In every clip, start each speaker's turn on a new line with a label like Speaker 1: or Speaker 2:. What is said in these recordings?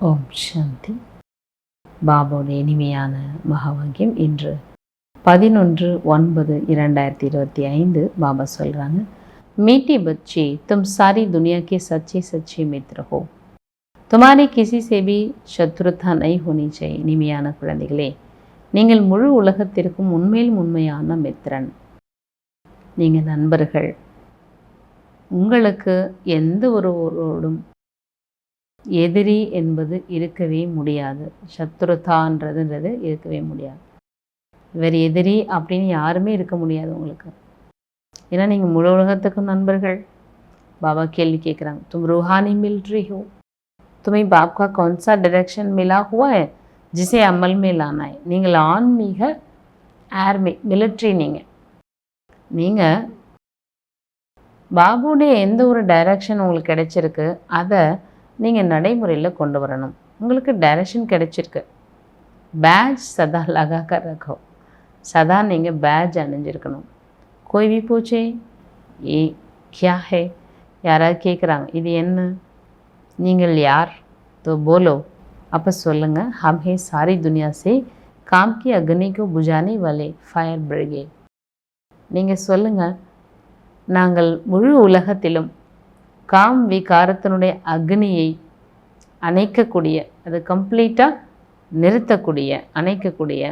Speaker 1: ஓம் சாந்தி. பாபாவுடைய இனிமையான மகாவாக்கியம் இன்று 11/9/2025 பாபா சொல்கிறாங்க, मीठी बच्चे तुम सारी दुनिया के सच्चे सच्चे मित्र हो, तुम्हारी किसी से भी शत्रुता नहीं होनी चाहिए. இனிமையான குழந்தைகளே, நீங்கள் முழு உலகத்திற்கும் உண்மையில் உண்மையான மித்திரன். நீங்கள் நண்பர்கள். உங்களுக்கு எந்த ஒருவரோடும் எதிரி என்பது இருக்கவே முடியாது. சத்ருதான்றது இருக்கவே முடியாது. வேறு எதிரி அப்படின்னு யாருமே இருக்க முடியாது உங்களுக்கு. ஏன்னா நீங்கள் முழு உலகத்துக்கும் நண்பர்கள். பாபா கேள்வி கேட்குறாங்க, तुम रूहानी मिलिट्री हो, तुम्हें बाप का कौन सा डायरेक्शन मिला हुआ है जिसे अमल में लाना है. நீங்கள் ஆன்மீக ஆர்மி மிலிட்ரி. நீங்கள் பாபுடைய எந்த ஒரு டைரக்ஷன் உங்களுக்கு கிடைச்சிருக்கு அதை நீங்கள் நடைமுறையில் கொண்டு வரணும். உங்களுக்கு டைரக்ஷன் கிடைச்சிருக்கு, பேட்ச் சதா லகாக்க ரக்கோ, சதா நீங்கள் பேட்ச் அணிஞ்சிருக்கணும். कोई भी पूछे ये क्या है, யாராவது கேட்குறாங்க இது என்ன, நீங்கள் யார், तो बोलो, அப்போ சொல்லுங்கள், हम है सारी दुनिया से काम की अग्नि को बुझाने वाले फायर ब्रिगेड. நீங்கள் சொல்லுங்கள், நாங்கள் முழு உலகத்திலும் காம் விகாரத்தினுடைய அக்னியை அணைக்கக்கூடிய, அது கம்ப்ளீட்டாக நிறுத்தக்கூடிய, அணைக்கக்கூடிய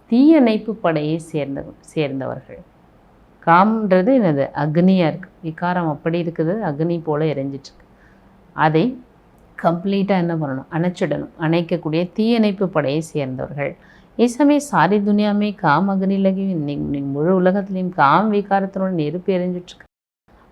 Speaker 1: தீயணைப்பு படையை சேர்ந்தவர்கள். காம்ன்றது என்னது, அக்னியாக இருக்குது. விகாரம் அப்படி இருக்குது, அக்னி போல் எரிஞ்சிட்ருக்கு. அதை கம்ப்ளீட்டாக என்ன பண்ணணும், அணைச்சிடணும். அணைக்கக்கூடிய தீயணைப்பு படையை சேர்ந்தவர்கள். இசமே சாரி துனியாமே காம் அக்னி லகி, முழு உலகத்துலேயும் காம் விகாரத்தினோட நெருப்பு எரிஞ்சிட்ருக்கு.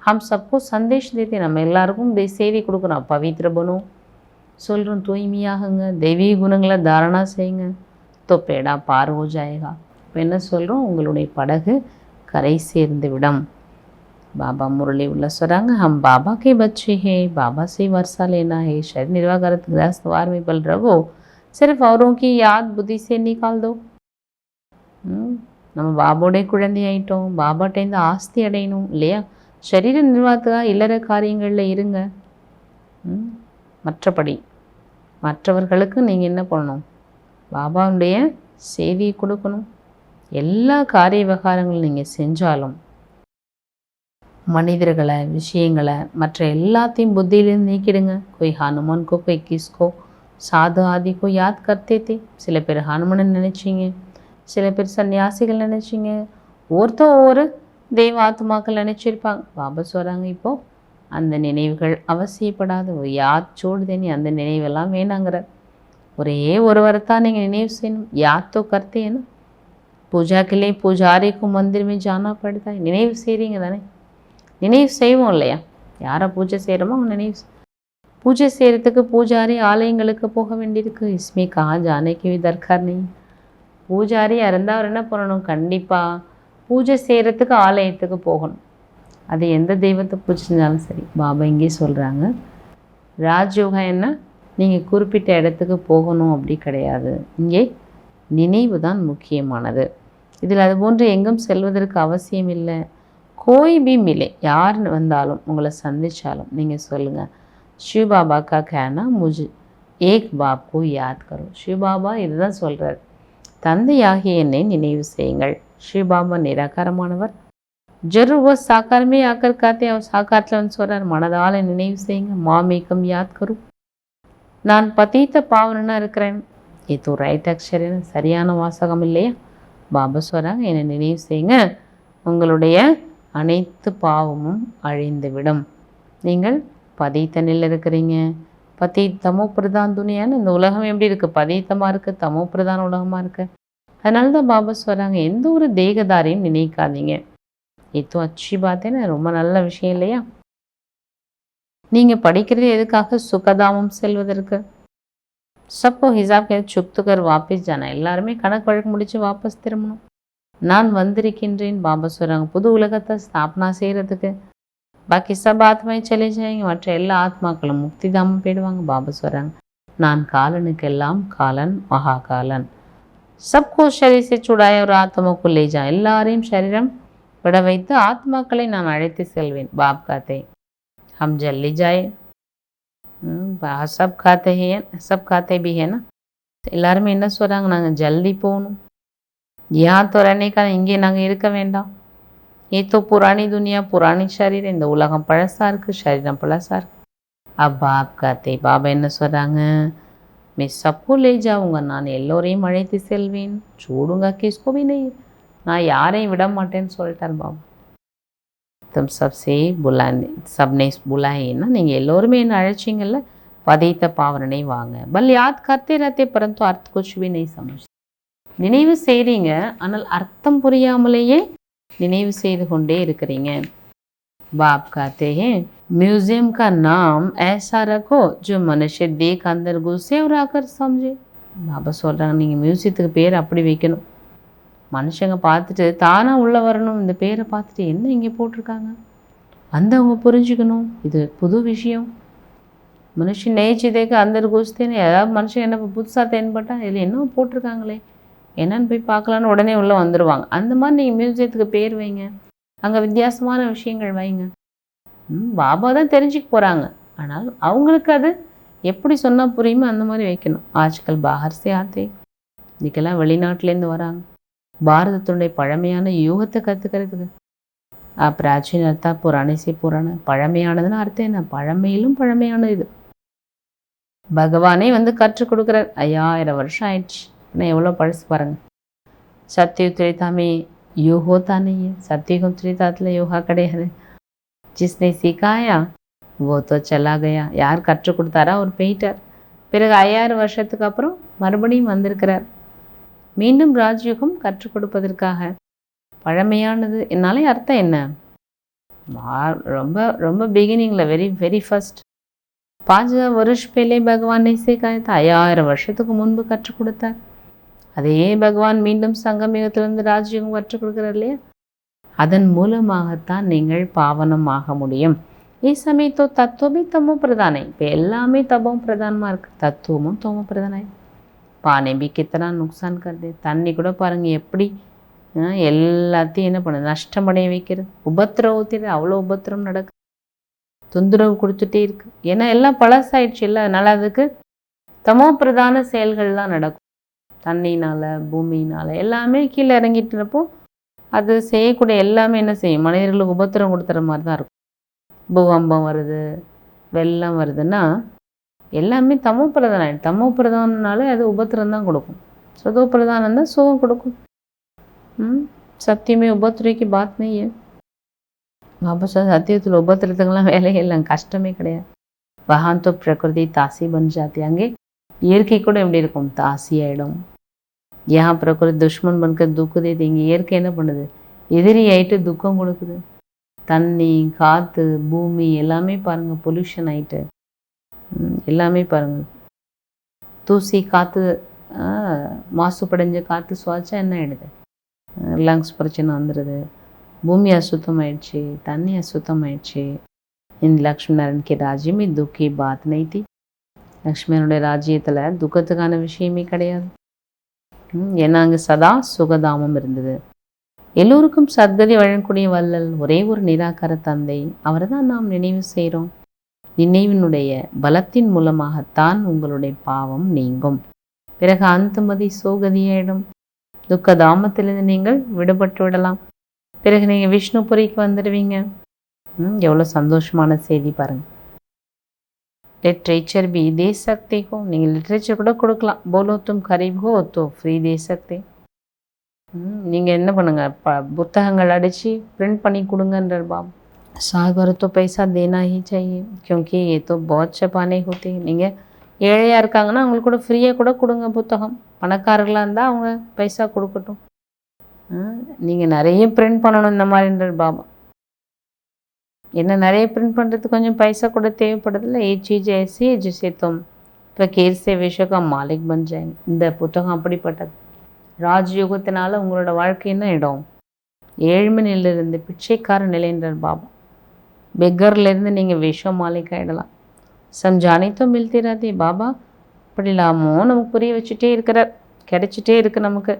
Speaker 1: हम सबको संदेश देते, நம்ம எல்லாருக்கும் செய்தி கொடுக்குறோம். பவித்ர பனோ சொல்கிறோம், தூய்மையாகுங்க, தெய்வீக குணங்களை தாரணா செய்யுங்க, तो पेड़ा पार हो जाएगा. இப்போ என்ன சொல்கிறோம், உங்களுடைய படகு கரை சேர்ந்து விடும். பாபா முரளி உள்ள சொல்கிறாங்க, हम बाबा के बच्चे हैं, बाबा से वर्षा लेना है, शरीर निर्वाह करत गृहस्थवार में पल रहो, सिर्फ औरों की याद बुद्धि से निकाल दो. நம்ம பாபாவுடைய குழந்தை ஆயிட்டோம், பாபாட்டேருந்து ஆஸ்தி அடையணும் இல்லையா. சரீர நிர்வாகத்துக்காக இல்லற காரியங்களில் இருங்க. மற்றபடி மற்றவர்களுக்கு நீங்கள் என்ன பண்ணணும், பாபாவுடைய செய்தியை கொடுக்கணும். எல்லா காரிய விவகாரங்களும் நீங்கள் செஞ்சாலும் மனிதர்களை, விஷயங்களை, மற்ற எல்லாத்தையும் புத்தியிலேருந்து நீக்கிடுங்க. कोई हनुमान को, कोई किसको, साधु आदि को याद करते थे. சில பேர் ஹனுமனை நினைச்சிங்க, சில பேர் சன்னியாசிகள் நினைச்சிங்க, ஒரு தெய்வ ஆத்மாக்கள் நினச்சிருப்பாங்க. பாபா சொல்கிறாங்க, இப்போது அந்த நினைவுகள் அவசியப்படாது. ஒரு யாத் சோடுதேனி, அந்த நினைவெல்லாம் வேணாங்கிற. ஒரே ஒருவரை தான் நீங்கள் நினைவு செய்யணும். யாத் तो करते हैं ना, पूजा के लिए पुजारी को मंदिर में जाना पड़ता है. நினைவு செய்கிறீங்க தானே, நினைவு செய்வோம் இல்லையா. யாரை பூஜை செய்கிறோமோ அவங்க நினைவு. பூஜை செய்கிறதுக்கு பூஜாரி ஆலயங்களுக்கு போக வேண்டியிருக்கு. इसमें कहाँ जाने की भी दरकार नहीं. பூஜாரியாக இருந்தால் அவர் என்ன பண்ணணும், கண்டிப்பாக பூஜை செய்கிறதுக்கு ஆலயத்துக்கு போகணும். அது எந்த தெய்வத்தை பூஜை செஞ்சாலும் சரி. பாபா இங்கே சொல்கிறாங்க, ராஜயோகம் என்ன, நீங்கள் குறிப்பிட்ட இடத்துக்கு போகணும் அப்படி கிடையாது. இங்கே நினைவு தான் முக்கியமானது. இதில் அது போன்று எங்கும் செல்வதற்கு அவசியம் இல்லை. கோய் பி மிலே, யார் வந்தாலும் உங்களை சந்தித்தாலும் நீங்கள் சொல்லுங்கள், சிவ பாபா கா கேனா முஜ் ஏக் பாப் கோ யாத் கரோ. சிவ பாபா இதுதான் சொல்கிறார், தந்தையாகிய என்னை நினைவு செய்யுங்கள். ஸ்ரீபாபா நிராகாரமானவர். ஜருவ சாக்காரமே ஆக்கர் காத்தே, அவர் சாக்காரத்தில் வந்து சொல்கிறார், மனதால் நினைவு செய்யுங்க. மாமேக்கம் யாத் கரும், நான் பதீத்த பாவனா இருக்கிறேன். இது ரைட் அக்ஷர், சரியான வாசகம் இல்லையா. பாபா சொல்கிறாங்க, என்னை நினைவு செய்யுங்க, உங்களுடைய அனைத்து பாவமும் அழிந்துவிடும். நீங்கள் பதீத்தனில் இருக்கிறீங்க. தமோ பிரதான் துணியான்னு இந்த உலகம் எப்படி இருக்குது, பதீத்தமாக இருக்குது, தமோ பிரதான உலகமாக இருக்குது. அதனால தான் பாபா சொல்கிறாங்க, எந்த ஒரு தேகதாரையும் நினைக்காதீங்க. இது அச்சி பார்த்தேன்னா ரொம்ப நல்ல விஷயம் இல்லையா. நீங்கள் படிக்கிறது எதுக்காக, சுகதாமம் செல்வதற்கு. சப்போ ஹிசாப் சுக்துகர் வாபஸ் ஜானா, எல்லாருமே கணக்கு வழக்கு முடித்து வாபஸ் திரும்பணும். நான் வந்திருக்கின்றேன். பாபா சொல்கிறாங்க, புது உலகத்தை ஸ்தாபனா செய்கிறதுக்கு. பாக்கி சப் ஆத்மாவை சலே ஜாயங்க, மற்ற எல்லா ஆத்மாக்களும் முக்தி தாமம் போயிடுவாங்க. பாபா சொல்கிறாங்க, நான் காலனுக்கெல்லாம் காலன், மகாகாலன். सबको शरीर से छुड़ाए और आत्मा को ले जाए. எல்லாரையும் शरीरम விட வைத்து ஆத்மாக்களை நான் அழைத்து செல்வேன். பாப் காத்தே हम जल्दी जाए. सब खाते हैं, सब खाते भी है ना. எல்லாருமே என்ன சொல்கிறாங்க, நாங்கள் ஜல்தி போகணும், यहाँ तो रहने का, இங்கே நாங்கள் இருக்க வேண்டாம். ये तो पुरानी दुनिया, पुरानी शरीर, இந்த உலகம் பழசாக இருக்குது, शरीரம் பழசாக இருக்குது. अब आप कहते, பாபா என்ன சொல்கிறாங்க, मैं सबको ले जाऊंगा, நான் எல்லோரையும் அழைத்து செல்வேன். छोड़ूंगा किसको भी नहीं, நான் யாரையும் விட மாட்டேன்னு சொல்லிட்டார் பாபா. तुम सबसे बुलाने, सबने बुलाए ना, நீங்கள் எல்லோருமே என்ன அழைச்சிங்கல்ல, பதைத்த பாவனை வாங்க. பல் யாத் கர்த்தே ரத்தே பரந்து அர்த்த குछ भी नहीं समझ. நினைவு செய்கிறீங்க, ஆனால் அர்த்தம் புரியாமலேயே நினைவு செய்து கொண்டே இருக்கிறீங்க. बाप कहते हैं म्यूजियम का नाम ऐसा रखो जो मनुष्य देख अंदर घुसे और आकर समझे. பாபா சொல்கிறாங்க, நீங்கள் மியூசியத்துக்கு பேர் அப்படி வைக்கணும், மனுஷங்க பார்த்துட்டு தானாக உள்ளே வரணும். இந்த பேரை பார்த்துட்டு என்ன இங்கே போட்டிருக்காங்க அந்த அவங்க புரிஞ்சுக்கணும், இது புது விஷயம். மனுஷன் நேச்சிதேக்கு அந்தர் குஸ்தேன்னு ஏதாவது மனுஷன் என்ன புதுசாக தென்பட்டால் இதில் என்ன போட்டிருக்காங்களே என்னன்னு போய் பார்க்கலான்னு உடனே உள்ளே வந்துடுவாங்க. அந்த மாதிரி நீங்கள் மியூசியத்துக்கு பேர் வைங்க, அங்கே வித்தியாசமான விஷயங்கள் வைங்க. பாபா தான் தெரிஞ்சுக்க போகிறாங்க, ஆனால் அவங்களுக்கு அது எப்படி சொன்னால் புரியுமோ அந்த மாதிரி வைக்கணும். ஆஜ்கல் பாஹர் சே ஆத்தே, இதுக்கெல்லாம் வெளிநாட்டிலேருந்து வராங்க பாரதத்தினுடைய பழமையான யூகத்தை கற்றுக்கிறதுக்கு. பிராச்சீன அர்த்தா புராணே சே புராண, பழமையானதுன்னு அர்த்தம் என்ன, பழமையிலும் பழமையான இது. பகவானே வந்து கற்றுக் கொடுக்குறார். 5000 வருஷம் ஆயிடுச்சு, ஆனால் எவ்வளோ பழசு பாருங்கள். சத்திய திரேதாமே யோகோதா நெய்ய, சத்தியுகம் திரேதாத்தில் யோகா கிடையாது. ஜிஸ்னை சிக்காயா ஓ தோ சலா கயா, யார் கற்றுக் கொடுத்தாரா அவர் போயிட்டார். பிறகு 5000 வருஷத்துக்கு அப்புறம் மறுபடியும் வந்திருக்கிறார், மீண்டும் ராஜ்யுகம் கற்றுக் கொடுப்பதற்காக. பழமையானது என்னாலே அர்த்தம் என்ன, ரொம்ப ரொம்ப பிகினிங்கில் வெரி வெரி ஃபர்ஸ்ட் 5000 வருஷ पहले भगवान ने सिखाया था, 5000 வருஷத்துக்கு முன்பு கற்றுக் கொடுத்தார். அதே பகவான் மீண்டும் சங்கமயுகத்திலிருந்து ராஜ்யுகம் கற்றுக் கொடுக்குறார் இல்லையா, அதன் மூலமாகத்தான் நீங்கள் பாவனமாக முடியும். சமயத்தோ தத்துவமே தமோ பிரதானை, இப்போ எல்லாமே தபம் பிரதானமாக இருக்குது, தத்துவமும் தமோ பிரதானாய். பானை பி கித்தனா நுக்சான் கருது, தண்ணி கூட பாருங்கள் எப்படி எல்லாத்தையும் என்ன பண்ணுது, நஷ்டமடைய வைக்கிறது, உபத்திரவத்தில் அவ்வளோ உபத்திரம் நடக்குது, தொந்தரவு கொடுத்துட்டே இருக்குது. ஏன்னா எல்லாம் பழசாயிடுச்சு இல்லை, அதனால் அதுக்கு தமோ பிரதான செயல்கள் தான் நடக்கும். தண்ணினால் பூமியினால் எல்லாமே கீழே இறங்கிட்டுறப்போ அது செய்யக்கூடிய எல்லாமே என்ன செய்யும், மனிதர்களுக்கு உபத்திரம் கொடுத்துற மாதிரி தான் இருக்கும். பூகம்பம் வருது, வெள்ளம் வருதுன்னா எல்லாமே தமோ பிரதானம். தமோ பிரதானனாலே அது உபத்திரம் தான் கொடுக்கும், சதோ பிரதானம் தான் சுகம் கொடுக்கும். சத்தியமே உபத்திரைக்கு பாத் நெய்ய. பாபா சத்தியத்தில் உபத்திரத்துக்கெல்லாம் வேலையே இல்லை, கஷ்டமே கிடையாது. வஹான் தோ பிரகிருதி தாசி பன் ஜாத்தி, அங்கே இயற்கை கூட எப்படி இருக்கும், தாசி ஆகிடும். ஏன் பிரகிருதி துஷ்மன் பண்க துக்குதே, இங்கே இயற்கை என்ன பண்ணுது, எதிரி ஆகிட்டு துக்கம் கொடுக்குது. தண்ணி காற்று பூமி எல்லாமே பாருங்கள் பொல்யூஷன் ஆகிட்டு, எல்லாமே பாருங்கள். தூசி காற்று மாசுபடைஞ்ச காற்று சுவாச்சா என்ன ஆகிடுது, லங்ஸ் பிரச்சனை வந்துடுது. பூமி அசுத்தமாயிடுச்சு, தண்ணி அசுத்தமாயிடுச்சு. இந்த லக்ஷ்மி நாராயண் ராஜ்யமே துக்கி பாத் நைத்தி, லக்ஷ்மணனுடைய ராஜ்யத்தில் துக்கத்துக்கான விஷயமே கிடையாது. ஏன்னா அங்கே சதா சுகதாமம் இருந்தது. எல்லோருக்கும் சத்கதி வழங்கக்கூடிய வள்ளல் ஒரே ஒரு நிராகார தந்தை, அவரை தான் நாம் நினைவு செய்கிறோம். நினைவினுடைய பலத்தின் மூலமாகத்தான் உங்களுடைய பாவம் நீங்கும். பிறகு அந்தமதி சோகதியாயிடும், துக்கதாமத்திலிருந்து நீங்கள் விடுபட்டு விடலாம். பிறகு நீங்கள் விஷ்ணுபுரிக்கு வந்துடுவீங்க. எவ்வளோ சந்தோஷமான செய்தி பாருங்கள். लिटरेचर भी दे सकते हो, நீங்கள் லிட்ரேச்சர் கூட கொடுக்கலாம். போலோ தும் கரீப் ஹோ தோ ஃப்ரீ दे सकते. நீங்கள் என்ன பண்ணுங்கள், புத்தகங்கள் அடித்து பிரிண்ட் பண்ணி கொடுங்கன்றார் பாபா. सागर तो पैसा देना ही चाहिए क्योंकि ये तो बहुत छपाने होते हैं. நீங்கள் ஏழையாக இருக்காங்கன்னா அவங்களுக்கு கூட ஃப்ரீயாக கூட கொடுங்க புத்தகம். பணக்காரர்களாக இருந்தால் அவங்க பைசா கொடுக்கட்டும். நீங்கள் நிறைய பிரிண்ட் பண்ணணும் இந்த மாதிரின்றார் பாபா. என்ன நிறைய பிரிண்ட் பண்ணுறதுக்கு கொஞ்சம் பைசா கூட தேவைப்படுதில்ல. ये चीज़ ऐसी है जिसे तुम फकीर से विश्व का मालिक बन जाएंगे. இந்த புத்தகம் அப்படிப்பட்டது. ராஜ்யோகத்தினால உங்களோட வாழ்க்கை என்ன இடம், ஏழ்மை நிலையிலிருந்து பிச்சைக்கார நிலைன்றார் பாபா. பெக்கர்லேருந்து நீங்கள் விஸ்வ மாலிக் ஆகிடலாம். சம்ஜானே तो मिलती रहती. பாபா இப்படி இல்லாமல் நமக்கு புரிய வச்சுட்டே இருக்கிறார், கிடைச்சிட்டே இருக்கு நமக்கு.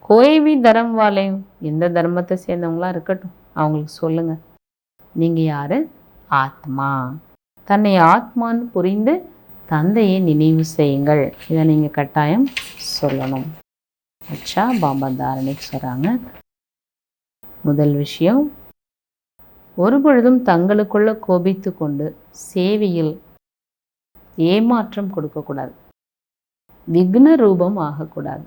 Speaker 1: கோய்வி தர்ம வாலையும், எந்த தர்மத்தை சேர்ந்தவங்களா இருக்கட்டும் அவங்களுக்கு சொல்லுங்கள், நீங்கள் யார், ஆத்மா. தன்னை ஆத்மான்னு புரிந்து தந்தையை நினைவு செய்யுங்கள். இதை நீங்கள் கட்டாயம் சொல்லணும். அச்சா பாபா தாரணைக்கு சொல்கிறாங்க. முதல் விஷயம், ஒரு பொழுதும் தங்களுக்குள்ள கோபித்து கொண்டு சேவையில் ஏமாற்றம் கொடுக்கக்கூடாது. விக்ன ரூபம் ஆகக்கூடாது.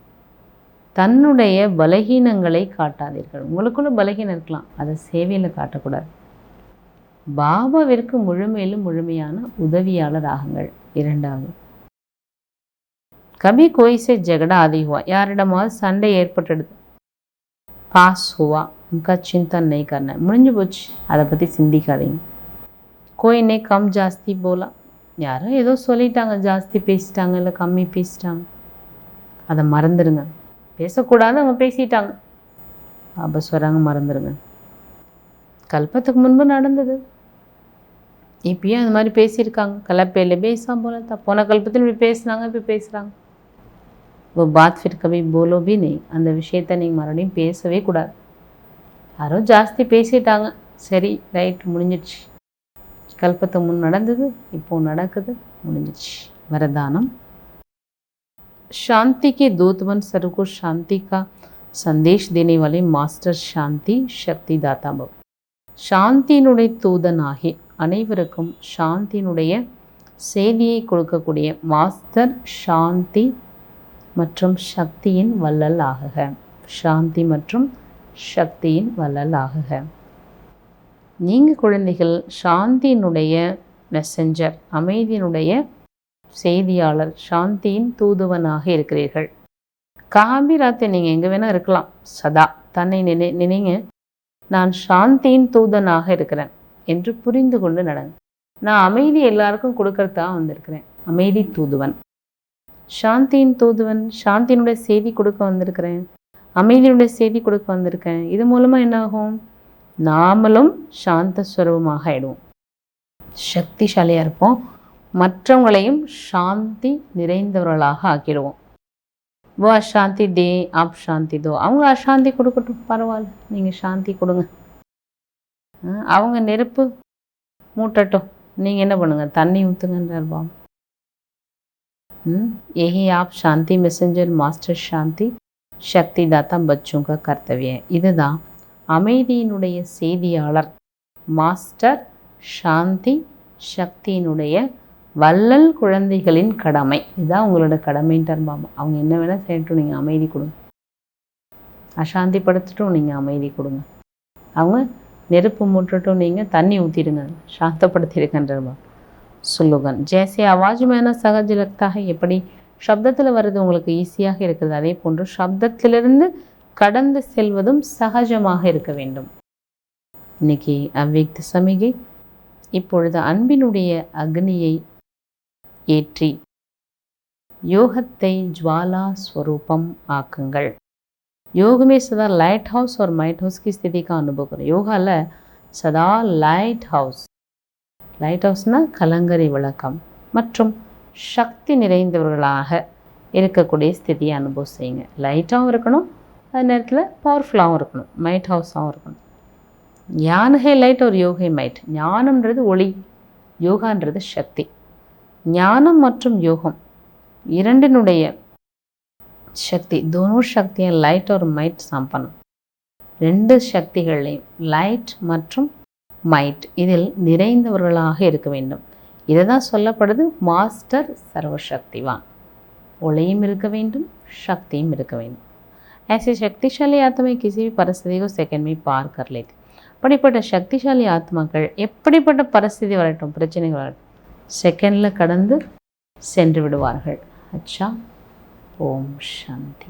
Speaker 1: தன்னுடைய பலகீனங்களை காட்டாதீர்கள். உங்களுக்குள்ள பலகீனம் இருக்கலாம், அதை சேவையில் காட்டக்கூடாது. பாபாவிற்கு முழுமையிலும் முழுமையான உதவியாளர் ஆகுங்கள். இரண்டாவது, கபி கோயிசே ஜெகடா ஆதி ஹுவா, யாரிடமாவது சண்டை ஏற்பட்டுடுது, பாஸ் ஹுவா உங்கா சிந்தன் நெய் கர்ன, முடிஞ்சு போச்சு, அதை பற்றி சிந்திக்காதீங்க. கோயினே கம் ஜாஸ்தி போலாம், யாரோ ஏதோ சொல்லிட்டாங்க, ஜாஸ்தி பேசிட்டாங்க இல்லை கம்மி பேசிட்டாங்க, அதை மறந்துடுங்க. பேசக்கூடாது, அவங்க பேசிட்டாங்க, அப்போ சொல்கிறாங்க மறந்துடுங்க. கல்பத்துக்கு முன்பு நடந்தது, இப்பயும் அந்த மாதிரி பேசியிருக்காங்க. கலப்பையில் பேசாம போல தான், போன கல்பத்தில் இப்படி பேசுனாங்க, இப்போ பேசுகிறாங்க. वो बात फिर कभी बोलो भी नहीं. அந்த விஷயத்தை நீங்கள் மறுபடியும் பேசவே கூடாது. யாரோ ஜாஸ்தி பேசிட்டாங்க, சரி ரைட், முடிஞ்சிடுச்சு. கல்பத்துக்கு முன் நடந்தது, இப்போ நடக்குது, முடிஞ்சிடுச்சு. வரதானம், शांति के दूत बन सबको शांति का संदेश देने वाले मास्टर शांति शक्ति दाता भव. சாந்தியினுடைய தூதனாகி அனைவருக்கும் சாந்தியினுடைய செய்தியை கொடுக்கக்கூடிய மாஸ்டர் சாந்தி மற்றும் சக்தியின் வள்ளல் ஆகுக. சாந்தி மற்றும் சக்தியின் வள்ளல் ஆகுக. நீங்கள் குழந்தைகள் சாந்தியினுடைய மெசஞ்சர், அமைதியினுடைய செய்தியாளர், சாந்தியின் தூதுவனாக இருக்கிறீர்கள். காபிராத்தை நீங்கள் எங்கே வேணால் இருக்கலாம், சதா தன்னை நினைங்க, நான் சாந்தியின் தூதனாக இருக்கிறேன் என்று புரிந்து கொண்டு நடங்க. நான் அமைதி எல்லாருக்கும் கொடுக்கறதான் வந்திருக்கிறேன், அமைதி தூதுவன், சாந்தியின் தூதுவன், சாந்தியினுடைய செய்தி கொடுக்க வந்திருக்கிறேன், அமைதியினுடைய செய்தி கொடுக்க வந்திருக்கேன். இது மூலமாக என்ன ஆகும், நாமளும் சாந்த ஸ்வரூபமாக ஆயிடுவோம், சக்திசாலியாக இருப்போம், மற்றவங்களையும் சாந்தி நிறைந்தவர்களாக ஆக்கிடுவோம். வா சாந்தி தே ஆப் சாந்தி தோ, அவங்க அசாந்தி கொடுக்கட்டும், பரவாயில்ல, நீங்கள் சாந்தி கொடுங்க. அவங்க நெருப்பு மூட்டட்டும், நீங்கள் என்ன பண்ணுங்கள், தண்ணி ஊற்றுங்கன்றார் பாபா. यही आप शांति मैसेंजर मास्टर शांति சக்தி தாத்தா பச்சுங்க கர்த்தவிய. இதுதான் அமைதியினுடைய செய்தியாளர் மாஸ்டர் சாந்தி சக்தியினுடைய வள்ளல் குழந்தைகளின் கடமை. இதுதான் உங்களோட கடமைன்றார் பாபா. அவங்க என்ன வேணால் செய்யட்டும், நீங்கள் அமைதி கொடுங்க. அசாந்தி படுத்துட்டும், நீங்கள் அமைதி கொடுங்க. அவங்க நெருப்பு மூட்டட்டும், நீங்கள் தண்ணி ஊற்றிடுங்க, சாந்தப்படுத்திடுங்கன்றார் பாபா. சுல்லுகன் ஜேசே ஆவாஜ் மேனா சகஜ லக்தாக, எப்படி சப்தத்தில் வர்றது உங்களுக்கு ஈஸியாக இருக்கிறது, அதே போன்று சப்தத்திலிருந்து கடந்து செல்வதும் சகஜமாக இருக்க வேண்டும். இன்னைக்கு அவ்வியக்த சமிகை. இப்பொழுது அன்பினுடைய அக்னியை ஏற்றி யோகத்தை ஜுவாலா ஸ்வரூபம் ஆக்குங்கள். योग में सदा लाइट हाउस और माइट हाउस की स्थिति का अनुभव करें. யோகாவில் சதா லைட் ஹவுஸ்னால் கலங்கரை விளக்கம் மற்றும் சக்தி நிறைந்தவர்களாக இருக்கக்கூடிய ஸ்திதியை அனுபவம் செய்யுங்க. லைட்டாகவும் இருக்கணும், அதே நேரத்தில் பவர்ஃபுல்லாகவும் இருக்கணும், மைட் ஹவுஸாகவும் இருக்கணும். ஞானஹே லைட் ஒரு யோகை மைட். ஞானம்ன்றது ஒளி, யோகான்றது சக்தி. ஞானம் மற்றும் யோகம் இரண்டினுடைய சக்தி, दोनों शक्तियाँ லைட் और மைட் சம்பனம். ரெண்டு சக்திகளையும் லைட் மற்றும் மைட் இதில் நிறைந்தவர்களாக இருக்க வேண்டும். இதை தான் சொல்லப்படுது மாஸ்டர் சர்வசக்திவான். ஒளியும் இருக்க வேண்டும், சக்தியும் இருக்க வேண்டும். ऐसे शक्तिशाली आत्मा किसी भी परिस्थिति को सेकंड में पार कर लेते. அப்படிப்பட்ட சக்திசாலி ஆத்மாக்கள் எப்படிப்பட்ட பரிஸ்திதி வரட்டும், பிரச்சனைகள் வரட்டும், செகண்டில் கடந்து சென்று விடுவார்கள். அச்சா, ஓம் சாந்தி.